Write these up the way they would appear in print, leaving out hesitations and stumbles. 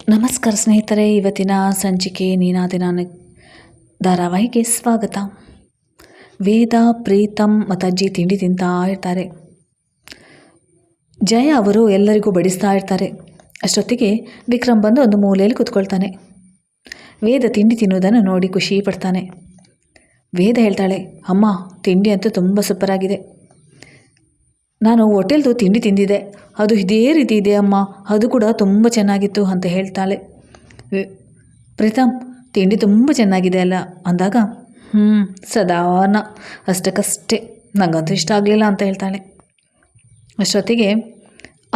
ನಮಸ್ಕಾರ ಸ್ನೇಹಿತರೆ, ಇವತ್ತಿನ ಸಂಚಿಕೆ ನೀನಾದೆ ನಾನು ಧಾರಾವಾಹಿಗೆ ಸ್ವಾಗತ. ವೇದ, ಪ್ರೀತಮ್ ಮತ್ತು ಅಜ್ಜಿ ತಿಂಡಿ ತಿಂತಾ ಇರ್ತಾರೆ. ಜಯ ಅವರು ಎಲ್ಲರಿಗೂ ಬಡಿಸ್ತಾ ಇರ್ತಾರೆ. ಅಷ್ಟೊತ್ತಿಗೆ ವಿಕ್ರಮ್ ಬಂದು ಒಂದು ಮೂಲೆಯಲ್ಲಿ ಕೂತ್ಕೊಳ್ತಾನೆ. ವೇದ ತಿಂಡಿ ತಿನ್ನೋದನ್ನು ನೋಡಿ ಖುಷಿ ಪಡ್ತಾನೆ. ವೇದ ಹೇಳ್ತಾಳೆ, ಅಮ್ಮ ತಿಂಡಿ ಅಂತೂ ತುಂಬ ಸೂಪರಾಗಿದೆ. ನಾನು ಹೋಟೆಲ್ದು ತಿಂಡಿ ತಿಂದಿದ್ದೆ, ಅದು ಇದೇ ರೀತಿ ಇದೆ ಅಮ್ಮ, ಅದು ಕೂಡ ತುಂಬ ಚೆನ್ನಾಗಿತ್ತು ಅಂತ ಹೇಳ್ತಾಳೆ. ಪ್ರೀತಮ್ ತಿಂಡಿ ತುಂಬ ಚೆನ್ನಾಗಿದೆ ಅಲ್ಲ ಅಂದಾಗ, ಸದಾನ ಅಷ್ಟಕ್ಕಷ್ಟೇ, ನನಗಂತೂ ಇಷ್ಟ ಆಗಲಿಲ್ಲ ಅಂತ ಹೇಳ್ತಾಳೆ. ಅಷ್ಟೊತ್ತಿಗೆ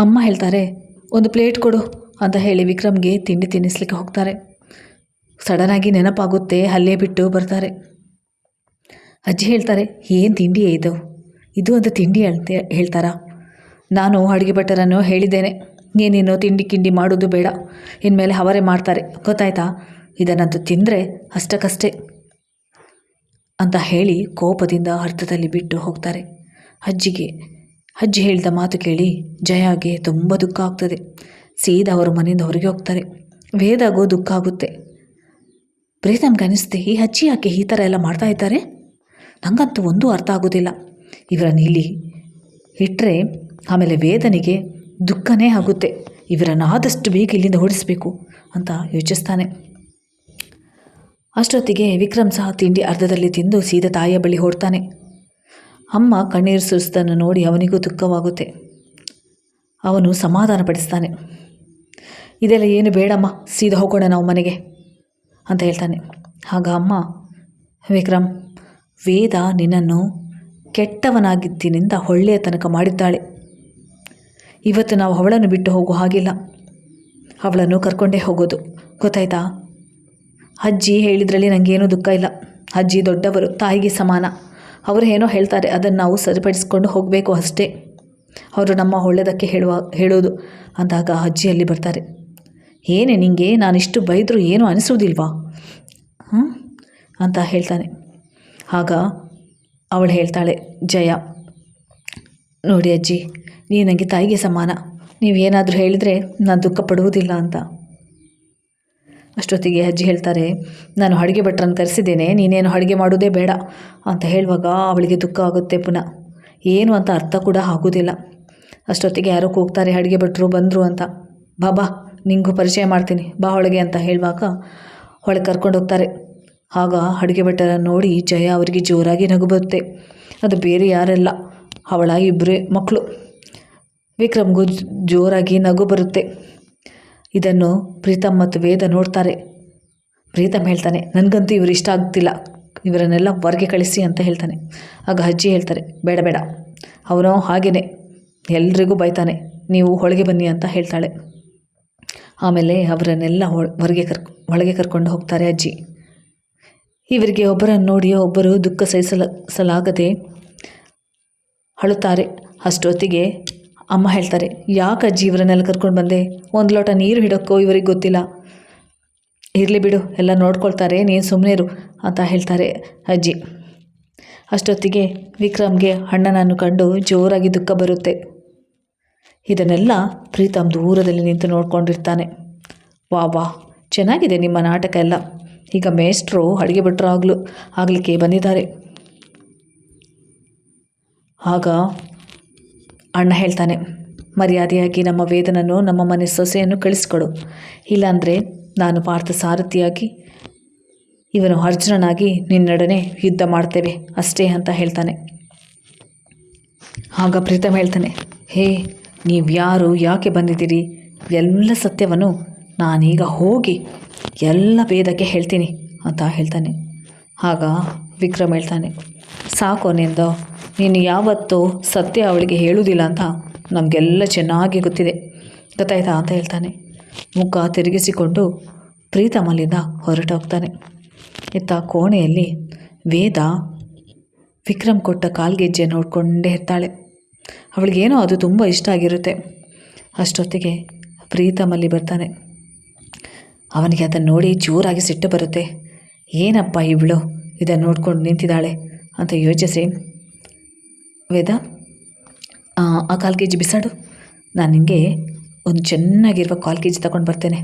ಅಮ್ಮ ಹೇಳ್ತಾರೆ, ಒಂದು ಪ್ಲೇಟ್ ಕೊಡು ಅಂತ ಹೇಳಿ ವಿಕ್ರಮ್ಗೆ ತಿಂಡಿ ತಿನ್ನಿಸ್ಲಿಕ್ಕೆ ಹೋಗ್ತಾರೆ. ಸಡನ್ನಾಗಿ ನೆನಪಾಗುತ್ತೆ, ಅಲ್ಲೇ ಬಿಟ್ಟು ಬರ್ತಾರೆ. ಅಜ್ಜಿ ಹೇಳ್ತಾರೆ, ಏನು ತಿಂಡಿಯೇ ಇದು ಒಂದು ತಿಂಡಿ ಹೇಳ್ತಾರಾ? ನಾನು ಅಡುಗೆ ಭಟ್ಟರನ್ನು ಹೇಳಿದ್ದೇನೆ, ನೀನೇನು ತಿಂಡಿ ಕಿಂಡಿ ಮಾಡೋದು ಬೇಡ, ಇನ್ಮೇಲೆ ಅವರೇ ಮಾಡ್ತಾರೆ, ಗೊತ್ತಾಯ್ತಾ? ಇದನ್ನಂತೂ ತಿಂದರೆ ಅಷ್ಟಕ್ಕಷ್ಟೇ ಅಂತ ಹೇಳಿ ಕೋಪದಿಂದ ಅರ್ಥದಲ್ಲಿ ಬಿಟ್ಟು ಹೋಗ್ತಾರೆ. ಅಜ್ಜಿ ಹೇಳಿದ ಮಾತು ಕೇಳಿ ಜಯಾಗೆ ತುಂಬ ದುಃಖ ಆಗ್ತದೆ. ಸೀದಾ ಅವರು ಮನೆಯಿಂದ ಹೊರಗೆ ಹೋಗ್ತಾರೆ. ವೇದಾಗೂ ದುಃಖ ಆಗುತ್ತೆ. ಪ್ರೀತಮ್ಗೆ ಅನಿಸುತ್ತೆ, ಈ ಅಜ್ಜಿ ಯಾಕೆ ಈ ಥರ ಎಲ್ಲ ಮಾಡ್ತಾ ಇದ್ದಾರೆ? ನನಗಂತೂ ಒಂದೂ ಅರ್ಥ ಆಗೋದಿಲ್ಲ. ಇವರನ್ನು ಇಲ್ಲಿ ಇಟ್ಟರೆ ಆಮೇಲೆ ವೇದನಿಗೆ ದುಃಖನೇ ಆಗುತ್ತೆ. ಇವರನ್ನು ಆದಷ್ಟು ಬೇಗ ಇಲ್ಲಿಂದ ಓಡಿಸಬೇಕು ಅಂತ ಯೋಚಿಸ್ತಾನೆ. ಅಷ್ಟೊತ್ತಿಗೆ ವಿಕ್ರಮ್ ಸಹ ತಿಂಡಿ ಅರ್ಧದಲ್ಲಿ ತಿಂದು ಸೀದಾ ತಾಯಿಯ ಬಳಿ ಹೊಡ್ತಾನೆ. ಅಮ್ಮ ಕಣ್ಣೀರು ಸುರಿಸೋದನ್ನು ನೋಡಿ ಅವನಿಗೂ ದುಃಖವಾಗುತ್ತೆ. ಅವನು ಸಮಾಧಾನ ಪಡಿಸ್ತಾನೆ. ಇದೆಲ್ಲ ಏನು ಬೇಡಮ್ಮ, ಸೀದಾ ಹೋಗೋಣ ನಾವು ಮನೆಗೆ ಅಂತ ಹೇಳ್ತಾನೆ. ಆಗ ಅಮ್ಮ, ವಿಕ್ರಮ್, ವೇದ ನಿನ್ನನ್ನು ಕೆಟ್ಟವನಾಗಿದ್ದಿನಿಂದ ಒಳ್ಳೆಯ ತನಕ ಮಾಡಿದ್ದಾಳೆ. ಇವತ್ತು ನಾವು ಅವಳನ್ನು ಬಿಟ್ಟು ಹೋಗೋ ಹಾಗಿಲ್ಲ, ಅವಳನ್ನು ಕರ್ಕೊಂಡೇ ಹೋಗೋದು, ಗೊತ್ತಾಯ್ತಾ? ಅಜ್ಜಿ ಹೇಳಿದ್ರಲ್ಲಿ ನನಗೇನೂ ದುಃಖ ಇಲ್ಲ. ಅಜ್ಜಿ ದೊಡ್ಡವರು, ತಾಯಿಗೆ ಸಮಾನ. ಅವರು ಏನೋ ಹೇಳ್ತಾರೆ, ಅದನ್ನು ನಾವು ಸರಿಪಡಿಸ್ಕೊಂಡು ಹೋಗಬೇಕು ಅಷ್ಟೇ. ಅವರು ನಮ್ಮ ಒಳ್ಳೆಯದಕ್ಕೆ ಹೇಳೋದು ಅಂದಾಗ ಅಜ್ಜಿಯಲ್ಲಿ ಬರ್ತಾರೆ. ಏನೇ ನಿನಗೆ ನಾನಿಷ್ಟು ಬೈದರೂ ಏನೂ ಅನಿಸೋದಿಲ್ವಾ ಅಂತ ಹೇಳ್ತಾನೆ. ಆಗ ಅವಳು ಹೇಳ್ತಾಳೆ, ಜಯ, ನೋಡಿ ಅಜ್ಜಿ, ನೀವು ನನಗೆ ತಾಯಿಗೆ ಸಮಾನ, ನೀವೇನಾದರೂ ಹೇಳಿದರೆ ನಾನು ದುಃಖ ಪಡುವುದಿಲ್ಲ ಅಂತ. ಅಷ್ಟೊತ್ತಿಗೆ ಅಜ್ಜಿ ಹೇಳ್ತಾರೆ, ನಾನು ಅಡುಗೆ ಭಟ್ರನ್ನು ಕರೆಸಿದ್ದೇನೆ, ನೀನೇನು ಅಡುಗೆ ಮಾಡೋದೇ ಬೇಡ ಅಂತ ಹೇಳುವಾಗ ಅವಳಿಗೆ ದುಃಖ ಆಗುತ್ತೆ. ಪುನಃ ಏನು ಅಂತ ಅರ್ಥ ಕೂಡ ಆಗೋದಿಲ್ಲ. ಅಷ್ಟೊತ್ತಿಗೆ ಯಾರೋ ಕೂಗ್ತಾರೆ, ಅಡುಗೆ ಭಟ್ರು ಬಂದರು ಅಂತ. ಬಾ ನಿಂಗೂ ಪರಿಚಯ ಮಾಡ್ತೀನಿ, ಬಾ ಒಳಗೆ ಅಂತ ಹೇಳುವಾಗ ಒಳಗೆ ಕರ್ಕೊಂಡು ಹೋಗ್ತಾರೆ. ಆಗ ಅಡುಗೆ ಭಟ್ಟರನ್ನು ನೋಡಿ ಜಯ ಅವರಿಗೆ ಜೋರಾಗಿ ನಗು ಬರುತ್ತೆ. ಅದು ಬೇರೆ ಯಾರೆಲ್ಲ, ಅವಳ ಇಬ್ಬರೇ ಮಕ್ಕಳು. ವಿಕ್ರಮ್ಗೂ ಜೋರಾಗಿ ನಗು ಬರುತ್ತೆ. ಇದನ್ನು ಪ್ರೀತಮ್ ಮತ್ತು ವೇದ ನೋಡ್ತಾರೆ. ಪ್ರೀತಮ್ ಹೇಳ್ತಾನೆ, ನನಗಂತೂ ಇವರು ಇಷ್ಟ ಆಗ್ತಿಲ್ಲ, ಇವರನ್ನೆಲ್ಲ ಹೊರಗೆ ಕಳಿಸಿ ಅಂತ ಹೇಳ್ತಾನೆ. ಆಗ ಅಜ್ಜಿ ಹೇಳ್ತಾರೆ, ಬೇಡ, ಅವನು ಹಾಗೇ ಎಲ್ರಿಗೂ ಬೈತಾನೆ, ನೀವು ಒಳಗೆ ಬನ್ನಿ ಅಂತ ಹೇಳ್ತಾಳೆ. ಆಮೇಲೆ ಅವರನ್ನೆಲ್ಲ ಒಳಗೆ ಕರ್ಕೊಂಡು ಹೋಗ್ತಾರೆ ಅಜ್ಜಿ. ಇವರಿಗೆ ಒಬ್ಬರನ್ನು ನೋಡಿ ಒಬ್ಬರು ದುಃಖ ಸಹಿಸಲಾಗದೆ ಅಳುತ್ತಾರೆ. ಅಷ್ಟೊತ್ತಿಗೆ ಅಮ್ಮ ಹೇಳ್ತಾರೆ, ಯಾಕೆ ಅಜ್ಜಿ ಇವರನ್ನೆಲ್ಲ ಕರ್ಕೊಂಡು ಬಂದೆ? ಒಂದು ಲೋಟ ನೀರು ಹಿಡೋಕ್ಕೋ ಇವರಿಗೆ ಗೊತ್ತಿಲ್ಲ. ಇರಲಿ ಬಿಡು, ಎಲ್ಲ ನೋಡ್ಕೊಳ್ತಾರೆ, ನೀನು ಸುಮ್ಮನೆ ಇರು ಅಂತ ಹೇಳ್ತಾರೆ ಅಜ್ಜಿ. ಅಷ್ಟೊತ್ತಿಗೆ ವಿಕ್ರಮ್ಗೆ ಅಣ್ಣನನ್ನು ಕಂಡು ಜೋರಾಗಿ ದುಃಖ ಬರುತ್ತೆ. ಇದನ್ನೆಲ್ಲ ಪ್ರೀತಮ್ ದೂರದಲ್ಲಿ ನಿಂತು ನೋಡ್ಕೊಂಡಿರ್ತಾನೆ. ವಾ ಚೆನ್ನಾಗಿದೆ ನಿಮ್ಮ ನಾಟಕ ಎಲ್ಲ. ಈಗ ಮೇಷ್ಟ್ರು ಅಡುಗೆ ಭಟ್ರು ಆಗಲಿಕ್ಕೆ ಬಂದಿದ್ದಾರೆ. ಆಗ ಅಣ್ಣ ಹೇಳ್ತಾನೆ, ಮರ್ಯಾದೆಯಾಗಿ ನಮ್ಮ ವೇದನನ್ನು, ನಮ್ಮ ಮನೆ ಸೊಸೆಯನ್ನು ಕಳಿಸ್ಕೊಡು, ಇಲ್ಲಾಂದರೆ ನಾನು ಪಾರ್ಥ ಸಾರಥಿಯಾಗಿ ಇವನು ಅರ್ಜುನನಾಗಿ ನಿನ್ನೊಡನೆ ಯುದ್ಧ ಮಾಡ್ತೇವೆ ಅಷ್ಟೇ ಅಂತ ಹೇಳ್ತಾನೆ. ಆಗ ಪ್ರೀತಮ್ ಹೇಳ್ತಾನೆ, ಹೇ ನೀವು ಯಾರು, ಯಾಕೆ ಬಂದಿದ್ದೀರಿ, ಎಲ್ಲ ಸತ್ಯವನ್ನು ನಾನೀಗ ಹೋಗಿ ಎಲ್ಲ ವೇದಕ್ಕೆ ಹೇಳ್ತೀನಿ ಅಂತ ಹೇಳ್ತಾನೆ. ಆಗ ವಿಕ್ರಮ್ ಹೇಳ್ತಾನೆ, ಸಾಕು ನೀನು ಯಾವತ್ತೂ ಸತ್ಯ ಅವಳಿಗೆ ಹೇಳುವುದಿಲ್ಲ ಅಂತ ನಮಗೆಲ್ಲ ಚೆನ್ನಾಗಿ ಗೊತ್ತಾಯ್ತಾ ಅಂತ ಹೇಳ್ತಾನೆ. ಮುಖ ತಿರುಗಿಸಿಕೊಂಡು ಪ್ರೀತಮ್ ಅಲ್ಲಿಂದ ಹೊರಟೋಗ್ತಾನೆ. ಇತ್ತ ಕೋಣೆಯಲ್ಲಿ ವೇದ ವಿಕ್ರಮ್ ಕೊಟ್ಟ ಕಾಲ್ಗೆಜ್ಜೆ ನೋಡಿಕೊಂಡೇ ಇರ್ತಾಳೆ. ಅವಳಿಗೇನೋ ಅದು ತುಂಬ ಇಷ್ಟ ಆಗಿರುತ್ತೆ. ಅಷ್ಟೊತ್ತಿಗೆ ಪ್ರೀತಮಲ್ಲಿ ಬರ್ತಾನೆ. ಅವನಿಗೆ ಅದನ್ನು ನೋಡಿ ಜೋರಾಗಿ ಸಿಟ್ಟು ಬರುತ್ತೆ. ಏನಪ್ಪ ಇವಳು ಇದನ್ನು ನೋಡ್ಕೊಂಡು ನಿಂತಿದ್ದಾಳೆ ಅಂತ ಯೋಚಿಸಿ, ವೇದ, ಆ 1/4 kg ಬಿಸಾಡು, ನಾನು ನಿನಗೆ ಒಂದು ಚೆನ್ನಾಗಿರುವ 1/4 kg ತಗೊಂಡು ಬರ್ತೇನೆ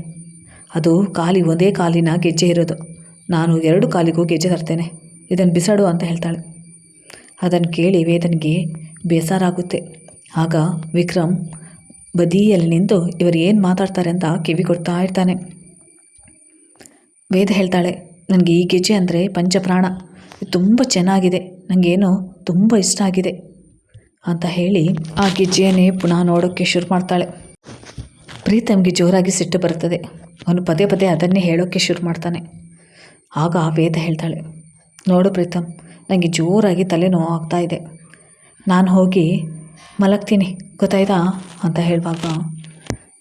ಅದು ಒಂದೇ ಕಾಲಿನ ಗೆಜ್ಜೆ ಇರೋದು. ನಾನು 2 ಕಾಲಿಗೂ ಗೆಜ್ಜೆ ತರ್ತೇನೆ, ಇದನ್ನು ಬಿಸಾಡು ಅಂತ ಹೇಳ್ತಾಳೆ. ಅದನ್ನು ಕೇಳಿ ವೇದನಿಗೆ ಬೇಸರ ಆಗುತ್ತೆ. ಆಗ ವಿಕ್ರಮ್ ಬದಿಯಲ್ಲಿ ನಿಂತು ಇವರು ಏನು ಮಾತಾಡ್ತಾರೆ ಅಂತ ಕಿವಿ ಕೊಡ್ತಾ ಇರ್ತಾನೆ. ವೇದ ಹೇಳ್ತಾಳೆ, ನನಗೆ ಈ ಗೆಜ್ಜೆ ಅಂದರೆ ಪಂಚಪ್ರಾಣ, ಇದು ತುಂಬ ಚೆನ್ನಾಗಿದೆ, ನನಗೇನೋ ತುಂಬ ಇಷ್ಟ ಆಗಿದೆ ಅಂತ ಹೇಳಿ ಆ ಗೆಜ್ಜೆಯನ್ನೇ ಪುನಃ ನೋಡೋಕ್ಕೆ ಶುರು ಮಾಡ್ತಾಳೆ. ಪ್ರೀತಮ್ಗೆ ಜೋರಾಗಿ ಸಿಟ್ಟು ಬರುತ್ತದೆ. ಅವನು ಪದೇ ಪದೇ ಅದನ್ನೇ ಹೇಳೋಕ್ಕೆ ಶುರು ಮಾಡ್ತಾನೆ. ಆಗ ವೇದ ಹೇಳ್ತಾಳೆ, ನೋಡು ಪ್ರೀತಮ್, ನನಗೆ ಜೋರಾಗಿ ತಲೆನೋವು ಆಗ್ತಾಯಿದೆ, ನಾನು ಹೋಗಿ ಮಲಗ್ತೀನಿ ಗೊತ್ತಾಯ್ತಾ ಅಂತ ಹೇಳುವಾಗ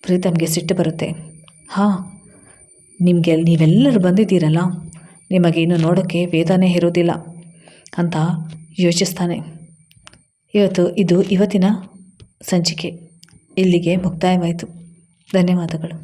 ಪ್ರೀತಮ್ಗೆ ಸಿಟ್ಟು ಬರುತ್ತೆ. ಹಾಂ, ನೀವೆಲ್ಲರೂ ಬಂದಿದ್ದೀರಲ್ಲ, ನಿಮಗೇನು ನೋಡೋಕ್ಕೆ ವೇದನೆ ಇರೋದಿಲ್ಲ ಅಂತ ಯೋಚಿಸ್ತಾನೆ. ಇದು ಇವತ್ತಿನ ಸಂಚಿಕೆ ಇಲ್ಲಿಗೆ ಮುಕ್ತಾಯವಾಯಿತು. ಧನ್ಯವಾದಗಳು.